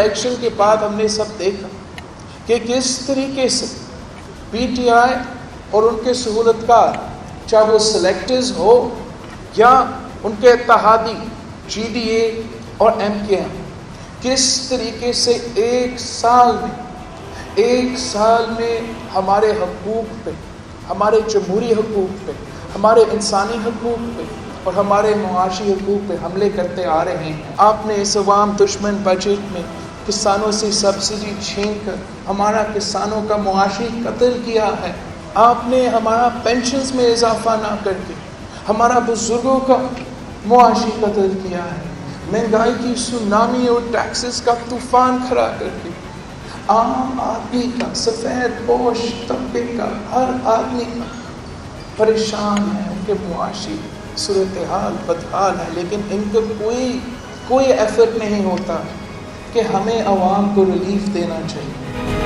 Election کے بعد ہم نے سب دیکھا کہ کس طریقے سے پی ٹی آئی اور ان کے سہولتکار، چاہے وہ سلیکٹرز ہو یا ان کے اتحادی جی ڈی اے اور ایم کے ایم، کس طریقے سے ایک سال میں ہمارے حقوق پہ، ہمارے جمہوری حقوق پہ، ہمارے انسانی حقوق پہ اور ہمارے معاشی حقوق پہ حملے کرتے آ رہے ہیں۔ آپ نے اس عوام دشمن بجٹ میں کسانوں سے سبسڈی چھین کر ہمارا کسانوں کا معاشی قتل کیا ہے۔ آپ نے ہمارا پینشنز میں اضافہ نہ کر کے ہمارا بزرگوں کا معاشی قتل کیا ہے۔ مہنگائی کی سونامی اور ٹیکسز کا طوفان کھڑا کر کے عام آدمی کا، سفید پوش طبقے کا، ہر آدمی کا پریشان ہے، ان کے معاشی صورتحال بدحال ہے، لیکن ان کو کوئی ایفرٹ نہیں ہوتا کہ ہمیں عوام کو ریلیف دینا چاہیے۔